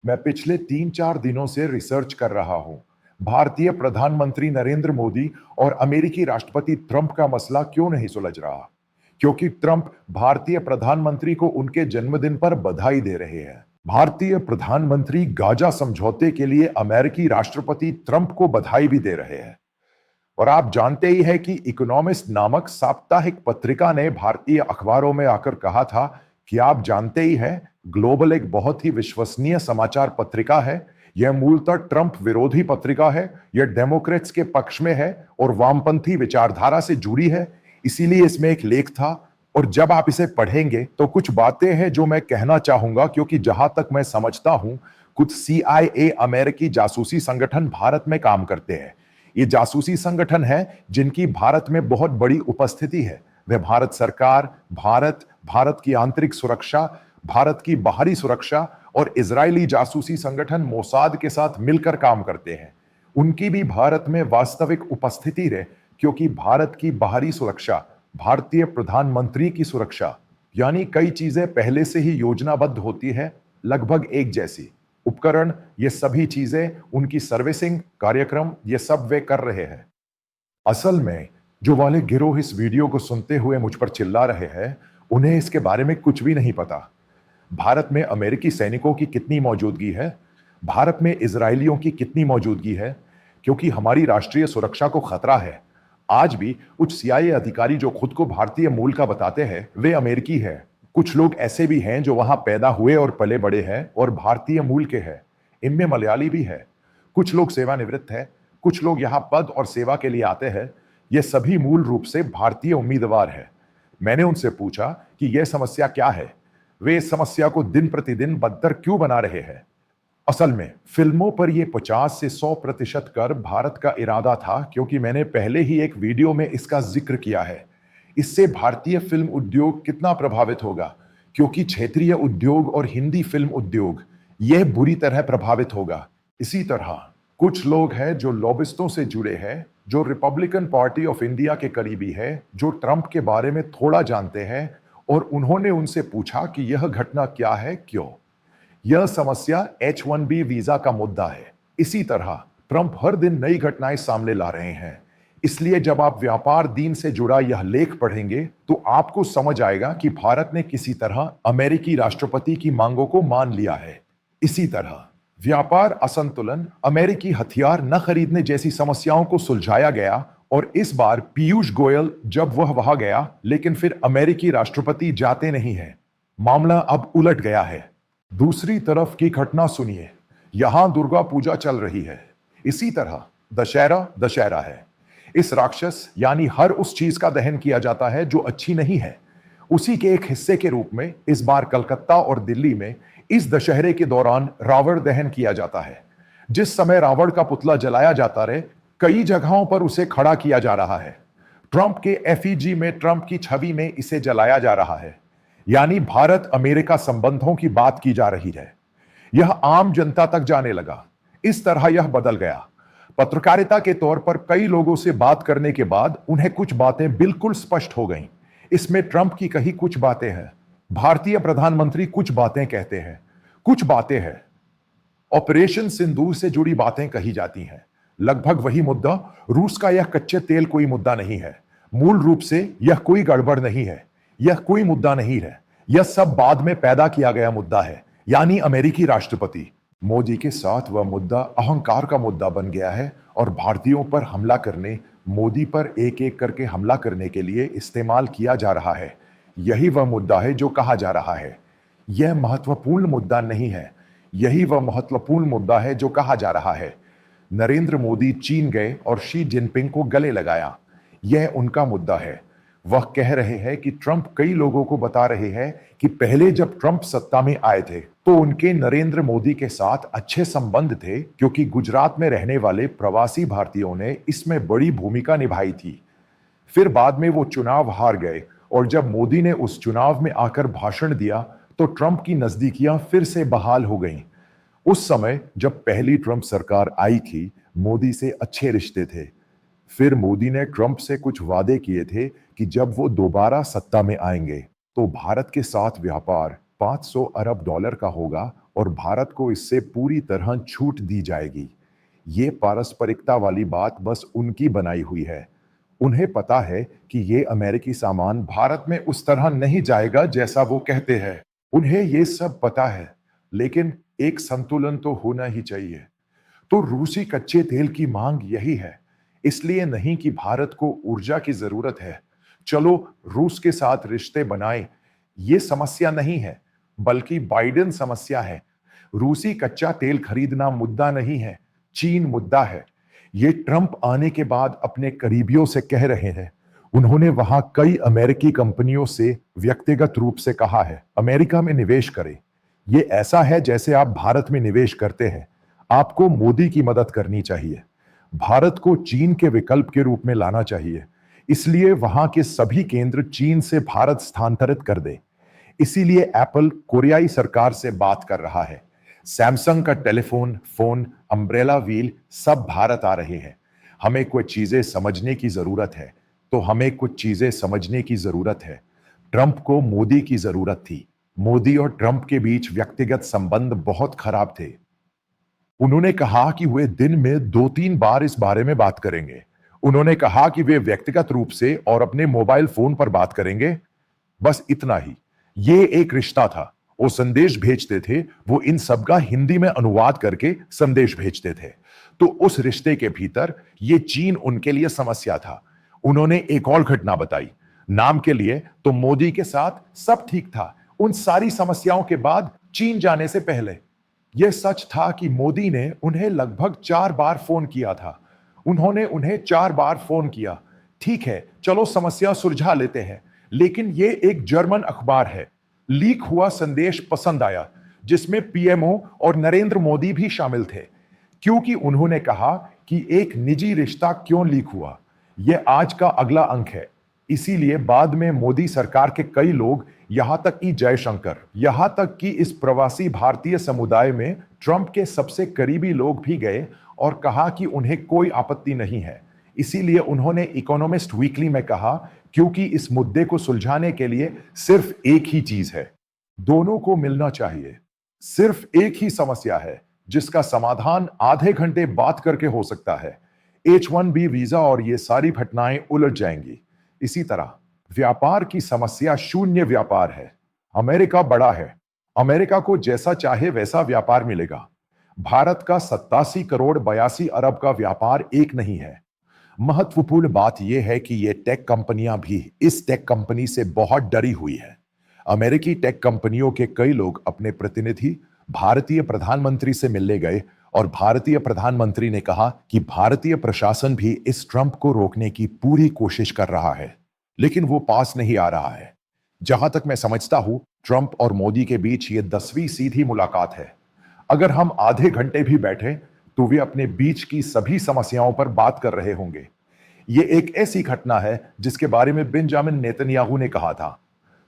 मैं पिछले 3-4 दिनों से रिसर्च कर रहा हूं। भारतीय प्रधानमंत्री नरेंद्र मोदी और अमेरिकी राष्ट्रपति ट्रंप का मसला क्यों नहीं सुलझ रहा? क्योंकि ट्रंप भारतीय प्रधानमंत्री को उनके जन्मदिन पर बधाई दे रहे हैं। भारतीय प्रधानमंत्री गाजा समझौते के लिए अमेरिकी राष्ट्रपति ट्रंप को बधाई भी दे रहे हैं। और आप जानते ही हैं कि इकोनॉमिस्ट नामक साप्ताहिक पत्रिका ने भारतीय अखबारों में आकर कहा था कि आप जानते ही हैं, ग्लोबल एक बहुत ही विश्वसनीय समाचार पत्रिका है। यह मूलतः ट्रंप विरोधी पत्रिका है। यह डेमोक्रेट्स के पक्ष में है और वामपंथी विचारधारा से जुड़ी है। इसीलिए इसमें एक लेख था। और जब आप इसे पढ़ेंगे तो कुछ बातें हैं जो मैं कहना चाहूंगा, क्योंकि जहां तक मैं समझता हूं, कुछ CIA अमेरिकी जासूसी संगठन भारत में काम करते हैं। ये जासूसी संगठन है जिनकी भारत में बहुत बड़ी उपस्थिति है। वे भारत सरकार, भारत की आंतरिक सुरक्षा, भारत की बाहरी सुरक्षा और इजरायली जासूसी संगठन मोसाद के साथ मिलकर काम करते हैं। उनकी भी भारत में वास्तविक उपस्थिति रहे, क्योंकि भारत की बाहरी सुरक्षा भारतीय प्रधानमंत्री की सुरक्षा, यानी कई चीजें पहले से ही योजनाबद्ध होती है, लगभग एक जैसी। उपकरण, ये सभी चीजें, उनकी सर्विसिंग, कार्यक्रम, ये सब वे कर रहे हैं। असल में जो वाले गिरोह इस वीडियो को सुनते हुए मुझ पर चिल्ला रहे हैं, उन्हें इसके बारे में कुछ भी नहीं पता। भारत में अमेरिकी सैनिकों की कितनी मौजूदगी है, भारत में इजरायलियों की कितनी मौजूदगी है, क्योंकि हमारी राष्ट्रीय सुरक्षा को खतरा है। आज भी कुछ CIA अधिकारी जो खुद को भारतीय मूल का बताते हैं, वे अमेरिकी हैं। कुछ लोग ऐसे भी हैं जो वहां पैदा हुए और पले बड़े हैं और भारतीय मूल के हैं। इनमें मलयाली भी है। कुछ लोग सेवानिवृत्त हैं, कुछ लोग यहां पद और सेवा के लिए आते हैं। ये सभी मूल रूप से भारतीय उम्मीदवार हैं। मैंने उनसे पूछा कि यह समस्या क्या है, वे इस समस्या को दिन प्रतिदिन बदतर क्यों बना रहे हैं। असल में फिल्मों पर यह 50 से 100% कर भारत का इरादा था, क्योंकि मैंने पहले ही एक वीडियो में इसका जिक्र किया है। इससे भारतीय फिल्म उद्योग कितना प्रभावित होगा, क्योंकि क्षेत्रीय उद्योग और हिंदी फिल्म उद्योग यह बुरी तरह प्रभावित होगा। इसी तरह कुछ लोग हैं जो लॉबिस्टों से जुड़े हैं, जो रिपब्लिकन पार्टी ऑफ इंडिया के करीबी है, जो ट्रंप के बारे में थोड़ा जानते हैं, और उन्होंने उनसे पूछा कि यह घटना क्या है, क्यों। यह समस्या H-1B वीजा का मुद्दा है। इसी तरह ट्रंप हर दिन नई घटनाएं सामने ला रहे हैं। इसलिए जब आप व्यापार दिन से जुड़ा यह लेख पढ़ेंगे तो आपको समझ आएगा कि भारत ने किसी तरह अमेरिकी राष्ट्रपति की मांगों को मान लिया है। इसी तरह व्यापार असंतुलन, अमेरिकी हथियार न खरीदने जैसी समस्याओं को सुलझाया गया, और इस बार पीयूष गोयल जब वह वहां गया, लेकिन फिर अमेरिकी राष्ट्रपति जाते नहीं है। मामला अब उलट गया है। दूसरी तरफ की घटना सुनिए। यहां दुर्गा पूजा चल रही है। इसी तरह दशहरा है। इस राक्षस यानी हर उस चीज का दहन किया जाता है जो अच्छी नहीं है। उसी के एक हिस्से के रूप में इस बार कलकत्ता और दिल्ली में इस दशहरे के दौरान रावण दहन किया जाता है। जिस समय रावण का पुतला जलाया जाता रहे, कई जगहों पर उसे खड़ा किया जा रहा है। ट्रंप के एफईजी में ट्रंप की छवि में इसे जलाया जा रहा है। यानी भारत अमेरिका संबंधों की बात की जा रही है। यह आम जनता तक जाने लगा। इस तरह यह बदल गया। पत्रकारिता के तौर पर कई लोगों से बात करने के बाद उन्हें कुछ बातें बिल्कुल स्पष्ट हो गईं। इसमें ट्रंप की कही कुछ बातें हैं, भारतीय प्रधानमंत्री कुछ बातें कहते हैं, कुछ बातें हैं ऑपरेशन सिंदूर से जुड़ी बातें कही जाती हैं। लगभग वही मुद्दा। रूस का यह कच्चे तेल कोई मुद्दा नहीं है। मूल रूप से यह कोई गड़बड़ नहीं है। यह कोई मुद्दा नहीं है। यह सब बाद में पैदा किया गया मुद्दा है, यानी अमेरिकी राष्ट्रपति। मोदी के साथ वह मुद्दा अहंकार का मुद्दा बन गया है और भारतीयों पर हमला करने, मोदी पर एक एक करके हमला करने के लिए इस्तेमाल किया जा रहा है। यही वह मुद्दा है जो कहा जा रहा है। यह महत्वपूर्ण मुद्दा नहीं है। यही वह महत्वपूर्ण मुद्दा है जो कहा जा रहा है। नरेंद्र मोदी चीन गए और शी जिनपिंग को गले लगाया। यह उनका मुद्दा है। वह कह रहे हैं कि ट्रंप कई लोगों को बता रहे हैं कि पहले जब ट्रंप सत्ता में आए थे तो उनके नरेंद्र मोदी के साथ अच्छे संबंध थे, क्योंकि गुजरात में रहने वाले प्रवासी भारतीयों ने इसमें बड़ी भूमिका निभाई थी। फिर बाद में वो चुनाव हार गए और जब मोदी ने उस चुनाव में आकर भाषण दिया तो ट्रंप की नजदीकियां फिर से बहाल हो गईं। उस समय जब पहली ट्रंप सरकार आई थी, मोदी से अच्छे रिश्ते थे। फिर मोदी ने ट्रंप से कुछ वादे किए थे कि जब वो दोबारा सत्ता में आएंगे तो भारत के साथ व्यापार $500 अरब का होगा और भारत को इससे पूरी तरह छूट दी जाएगी। ये पारस्परिकता वाली बात बस उनकी बनाई हुई है। उन्हें पता है कि ये अमेरिकी सामान भारत में उस तरह नहीं जाएगा जैसा वो कहते हैं। उन्हें ये सब पता है, लेकिन एक संतुलन तो होना ही चाहिए। तो रूसी कच्चे तेल की मांग यही है, इसलिए नहीं कि भारत को ऊर्जा की जरूरत है, चलो रूस के साथ रिश्ते बनाएं। ये समस्या नहीं है, बल्कि बाइडेन समस्या है। रूसी कच्चा तेल खरीदना मुद्दा नहीं है, चीन मुद्दा है। ये ट्रंप आने के बाद अपने करीबियों से कह रहे हैं। उन्होंने वहां कई अमेरिकी कंपनियों से व्यक्तिगत रूप से कहा है, अमेरिका में निवेश करें। ये ऐसा है जैसे आप भारत में निवेश करते हैं। आपको मोदी की मदद करनी चाहिए। भारत को चीन के विकल्प के रूप में लाना चाहिए। इसलिए वहां के सभी केंद्र चीन से भारत स्थानांतरित कर दे। इसीलिए एप्पल कोरियाई सरकार से बात कर रहा है। सैमसंग का टेलीफोन, फोन, अम्ब्रेला व्हील सब भारत आ रहे हैं। हमें कुछ चीजें समझने की जरूरत है, तो हमें कुछ चीजें समझने की जरूरत है। ट्रंप को मोदी की जरूरत थी। मोदी और ट्रंप के बीच व्यक्तिगत संबंध बहुत खराब थे। उन्होंने कहा कि वे दिन में 2-3 बार इस बारे में बात करेंगे। उन्होंने कहा कि वे व्यक्तिगत रूप से और अपने मोबाइल फोन पर बात करेंगे। बस इतना ही। ये एक रिश्ता था। वो संदेश भेजते थे, वो इन सब का हिंदी में अनुवाद करके संदेश भेजते थे। तो उस रिश्ते के भीतर ये चीन उनके लिए समस्या था। उन्होंने एक और घटना बताई। नाम के लिए तो मोदी के साथ सब ठीक था, उन सारी समस्याओं के बाद चीन जाने से पहले। यह सच था कि मोदी ने उन्हें लगभग 4 बार फोन किया था। उन्होंने उन्हें 4 बार फोन किया। ठीक है, चलो समस्या सुलझा लेते हैं। लेकिन यह एक जर्मन अखबार है। लीक हुआ संदेश पसंद आया, जिसमें पीएमओ और नरेंद्र मोदी भी शामिल थे, क्योंकि उन्होंने कहा कि एक निजी रिश्ता क्यों लीक हुआ। यह आज का अगला अंक है। इसीलिए बाद में मोदी सरकार के कई लोग, यहां तक कि जयशंकर, यहां तक कि इस प्रवासी भारतीय समुदाय में ट्रंप के सबसे करीबी लोग भी गए और कहा कि उन्हें कोई आपत्ति नहीं है। इसीलिए उन्होंने इकोनॉमिस्ट वीकली में कहा, क्योंकि इस मुद्दे को सुलझाने के लिए सिर्फ एक ही चीज है, दोनों को मिलना चाहिए। सिर्फ एक ही समस्या है जिसका समाधान आधे घंटे बात करके हो सकता है। H1B वीजा और ये सारी घटनाएं उलझ जाएंगी। इसी तरह व्यापार की समस्या शून्य व्यापार है। अमेरिका बड़ा है। अमेरिका को जैसा चाहे वैसा व्यापार मिलेगा। भारत का 87 करोड़ 82 अरब का व्यापार एक नहीं है। महत्वपूर्ण बात यह है कि ये टेक कंपनियां भी इस टेक कंपनी से बहुत डरी हुई है। अमेरिकी टेक कंपनियों के कई लोग अपने प्रतिनिधि भारतीय प्रधानमंत्री से मिलने गए और भारतीय प्रधानमंत्री ने कहा कि भारतीय प्रशासन भी इस ट्रंप को रोकने की पूरी कोशिश कर रहा है, लेकिन वो पास नहीं आ रहा है। जहां तक मैं समझता हूं, ट्रंप और मोदी के बीच ये 10वीं सीधी मुलाकात है। अगर हम आधे घंटे भी बैठे तो वे अपने बीच की सभी समस्याओं पर बात कर रहे होंगे। ये एक ऐसी घटना है जिसके बारे में बेंजामिन नेतन्याहू ने कहा था,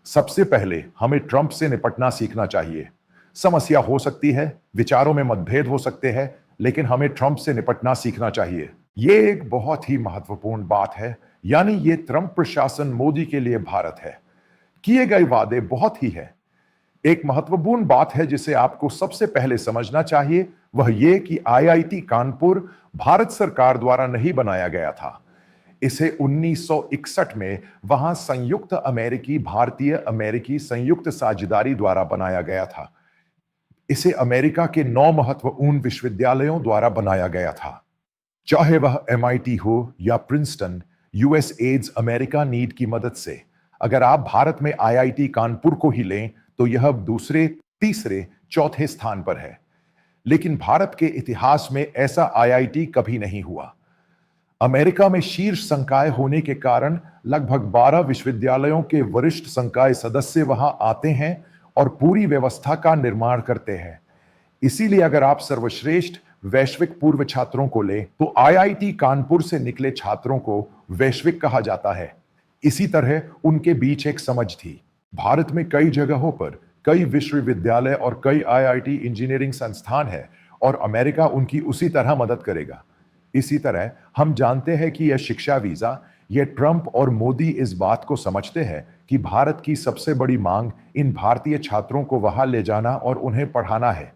सबसे पहले हमें ट्रंप से निपटना सीखना चाहिए। समस्या हो सकती है, विचारों में मतभेद हो सकते हैं, लेकिन हमें ट्रंप से निपटना सीखना चाहिए। ये एक बहुत ही महत्वपूर्ण बात है। यानी ये ट्रंप प्रशासन मोदी के लिए भारत है। किए गए वादे बहुत ही है। एक महत्वपूर्ण बात है जिसे आपको सबसे पहले समझना चाहिए, वह यह कि आईआईटी कानपुर भारत सरकार द्वारा नहीं बनाया गया था। इसे 1961 में वहां संयुक्त अमेरिकी भारतीय अमेरिकी संयुक्त साझेदारी द्वारा बनाया गया था। इसे अमेरिका के 9 महत्वपूर्ण विश्वविद्यालयों द्वारा बनाया गया था। चाहे वह MIT हो या Princeton, US aids America need की मदद से। अगर आप भारत में IIT कानपुर को ही लें तो यह दूसरे, तीसरे, चौथे स्थान पर है। लेकिन भारत के इतिहास में ऐसा IIT कभी नहीं हुआ। अमेरिका में शीर्ष संकाय होने के कारण लगभग 12 विश्वविद्यालयों के वरिष्ठ संकाय सदस्य वहां आते हैं और पूरी व्यवस्था का निर्माण करते हैं। इसीलिए अगर आप सर्वश्रेष्ठ वैश्विक पूर्व छात्रों को लें तो IIT कानपुर से निकले छात्रों को वैश्विक कहा जाता है। इसी तरह उनके बीच एक समझ थी। भारत में कई जगहों पर कई विश्वविद्यालय और कई IIT इंजीनियरिंग संस्थान है और अमेरिका उनकी उसी तरह मदद करेगा। इसी तरह हम जानते हैं कि यह शिक्षा वीजा, यह ट्रंप और मोदी इस बात को समझते हैं कि भारत की सबसे बड़ी मांग इन भारतीय छात्रों को वहां ले जाना और उन्हें पढ़ाना है।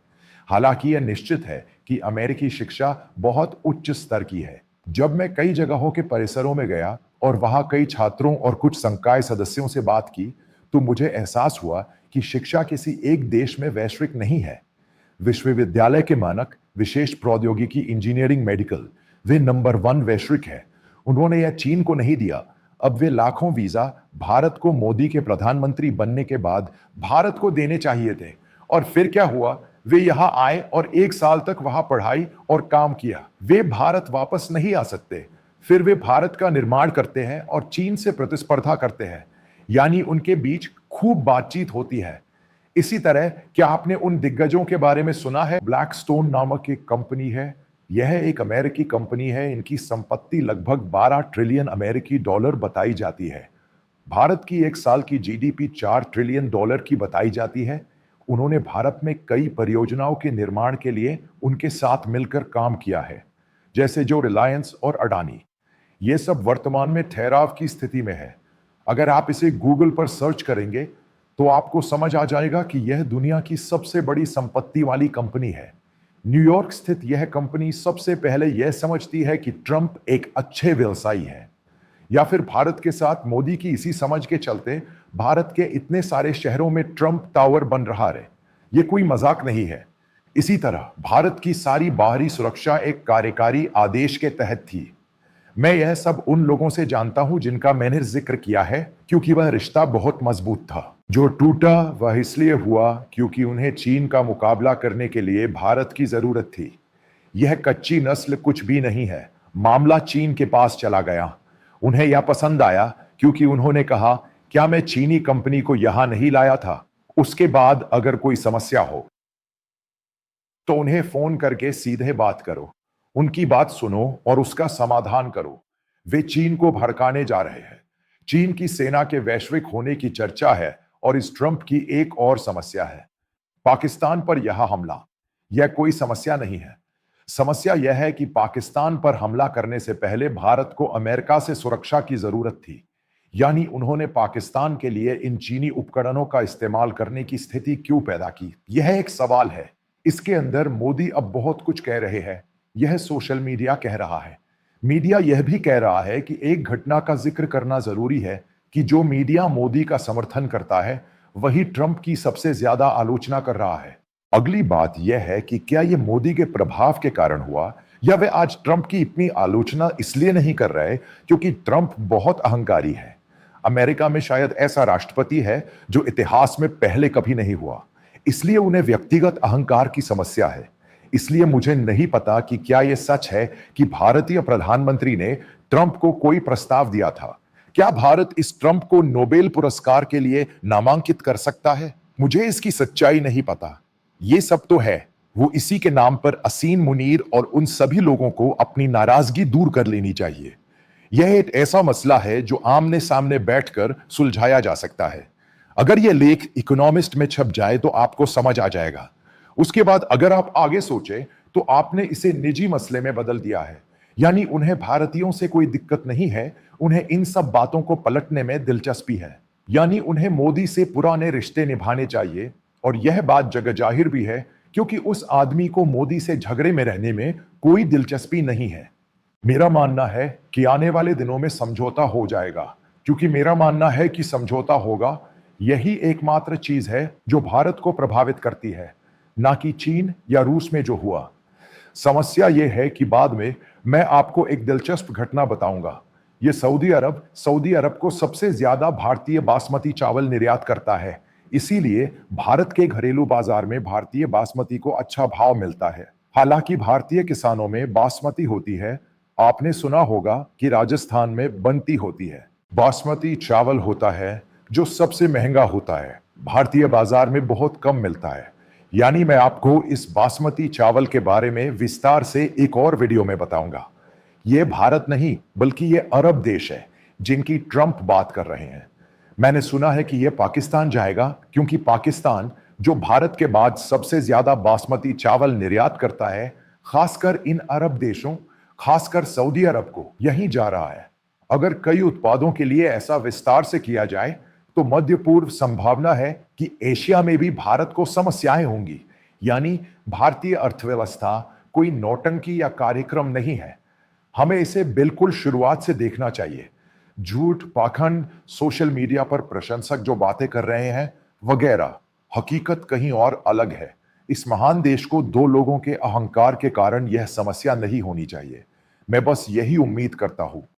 हालांकि यह निश्चित है कि अमेरिकी शिक्षा बहुत उच्च स्तर की है। जब मैं कई जगहों के परिसरों में गया और वहां कई छात्रों और कुछ संकाय सदस्यों से बात की, तो मुझे एहसास हुआ कि शिक्षा किसी एक देश में वैश्विक नहीं है। विश्वविद्यालय के मानक, विशेष प्रौद्योगिकी, इंजीनियरिंग, मेडिकल, वे नंबर 1 वैश्विक है। उन्होंने यह चीन को नहीं दिया। अब वे लाखों वीजा भारत को मोदी के प्रधानमंत्री बनने के बाद भारत को देने चाहिए थे। और फिर क्या हुआ? वे यहां आए और 1 साल तक वहां पढ़ाई और काम किया। वे भारत वापस नहीं आ सकते। फिर वे भारत का निर्माण करते हैं और चीन से प्रतिस्पर्धा करते हैं, यानी उनके बीच खूब बातचीत होती है। इसी तरह क्या आपने उन दिग्गजों के बारे में सुना है? ब्लैकस्टोन नामक एक कंपनी है। यह एक अमेरिकी कंपनी है। इनकी संपत्ति लगभग 12 ट्रिलियन अमेरिकी डॉलर बताई जाती है। भारत की 1 साल की जीडीपी 4 ट्रिलियन डॉलर की बताई जाती है। उन्होंने भारत में कई परियोजनाओं के निर्माण के लिए उनके साथ मिलकर काम किया है, जैसे जो रिलायंस और अडानी। ये सब वर्तमान में ठहराव की स्थिति में है। अगर आप इसे गूगल पर सर्च करेंगे तो आपको समझ आ जाएगा कि यह दुनिया की सबसे बड़ी संपत्ति वाली कंपनी है। न्यूयॉर्क स्थित यह कंपनी सबसे पहले यह समझती है कि ट्रंप एक अच्छे व्यवसायी है, या फिर भारत के साथ मोदी की इसी समझ के चलते भारत के इतने सारे शहरों में ट्रंप टावर बन रहा है। यह कोई मजाक नहीं है। इसी तरह भारत की सारी बाहरी सुरक्षा एक कार्यकारी आदेश के तहत थी। मैं यह सब उन लोगों से जानता हूं जिनका मैंने जिक्र किया है, क्योंकि वह रिश्ता बहुत मजबूत था। जो टूटा वह इसलिए हुआ क्योंकि उन्हें चीन का मुकाबला करने के लिए भारत की जरूरत थी। यह कच्ची नस्ल कुछ भी नहीं है। मामला चीन के पास चला गया। उन्हें यह पसंद आया क्योंकि उन्होंने कहा, क्या मैं चीनी कंपनी को यहां नहीं लाया था? उसके बाद अगर कोई समस्या हो तो उन्हें फोन करके सीधे बात करो, उनकी बात सुनो और उसका समाधान करो। वे चीन को भड़काने जा रहे हैं। चीन की सेना के वैश्विक होने की चर्चा है और इस ट्रंप की एक और समस्या है, पाकिस्तान पर यह हमला। यह कोई समस्या नहीं है। समस्या यह है कि पाकिस्तान पर हमला करने से पहले भारत को अमेरिका से सुरक्षा की जरूरत थी, यानी उन्होंने पाकिस्तान के लिए इन चीनी उपकरणों का इस्तेमाल करने की स्थिति क्यों पैदा की? यह एक सवाल है। इसके अंदर मोदी अब बहुत कुछ कह रहे हैं। यह सोशल मीडिया कह रहा है। मीडिया यह भी कह रहा है कि एक घटना का जिक्र करना जरूरी है कि जो मीडिया मोदी का समर्थन करता है वही ट्रंप की सबसे ज्यादा आलोचना कर रहा है। अगली बात यह है कि क्या यह मोदी के प्रभाव के कारण हुआ, या वे आज ट्रंप की इतनी आलोचना इसलिए नहीं कर रहे क्योंकि ट्रंप बहुत अहंकारी है। अमेरिका में शायद ऐसा राष्ट्रपति है जो इतिहास में पहले कभी नहीं हुआ, इसलिए उन्हें व्यक्तिगत अहंकार की समस्या है। इसलिए मुझे नहीं पता कि क्या यह सच है कि भारतीय प्रधानमंत्री ने ट्रंप को कोई प्रस्ताव दिया था। क्या भारत इस ट्रंप को नोबेल पुरस्कार के लिए नामांकित कर सकता है? मुझे इसकी सच्चाई नहीं पता। ये सब तो है, वो इसी के नाम पर असीन मुनीर और उन सभी लोगों को अपनी नाराजगी दूर कर लेनी चाहिए। यह एक ऐसा मसला है जो आमने सामने बैठकर सुलझाया जा सकता है। अगर यह लेख इकोनॉमिस्ट में छप जाए तो आपको समझ आ जाएगा। उसके बाद अगर आप आगे सोचे तो आपने इसे निजी मसले में बदल दिया है, यानी उन्हें भारतीयों से कोई दिक्कत नहीं है, उन्हें इन सब बातों को पलटने में दिलचस्पी है, यानी उन्हें मोदी से पुराने रिश्ते निभाने चाहिए। और यह बात जग जाहिर भी है क्योंकि उस आदमी को मोदी से झगड़े में रहने में कोई दिलचस्पी नहीं है। मेरा मानना है कि आने वाले दिनों में समझौता हो जाएगा, क्योंकि मेरा मानना है कि समझौता होगा। यही एकमात्र चीज है जो भारत को प्रभावित करती है, ना कि चीन या रूस में जो हुआ। समस्या यह है कि बाद में मैं आपको एक दिलचस्प घटना बताऊंगा। यह सऊदी अरब को सबसे ज्यादा भारतीय बासमती चावल निर्यात करता है, इसीलिए भारत के घरेलू बाजार में भारतीय बासमती को अच्छा भाव मिलता है। हालांकि भारतीय किसानों में बासमती होती है। आपने सुना होगा कि राजस्थान में बनती होती है। बासमती चावल होता है जो सबसे महंगा होता है, भारतीय बाजार में बहुत कम मिलता है। यानी मैं आपको इस बासमती चावल के बारे में विस्तार से एक और वीडियो में बताऊंगा। यह भारत नहीं बल्कि यह अरब देश है जिनकी ट्रंप बात कर रहे हैं। मैंने सुना है कि यह पाकिस्तान जाएगा, क्योंकि पाकिस्तान जो भारत के बाद सबसे ज्यादा बासमती चावल निर्यात करता है, खासकर इन अरब देशों, खासकर सऊदी अरब को यही जा रहा है। अगर कई उत्पादों के लिए ऐसा विस्तार से किया जाए तो मध्य पूर्व संभावना है कि एशिया में भी भारत को समस्याएं होंगी। यानी भारतीय अर्थव्यवस्था कोई नौटंकी या कार्यक्रम नहीं है। हमें इसे बिल्कुल शुरुआत से देखना चाहिए। झूठ, पाखंड, सोशल मीडिया पर प्रशंसक जो बातें कर रहे हैं, वगैरह, हकीकत कहीं और अलग है। इस महान देश को दो लोगों के अहंकार के कारण यह समस्या नहीं होनी चाहिए। मैं बस यही उम्मीद करता हूं।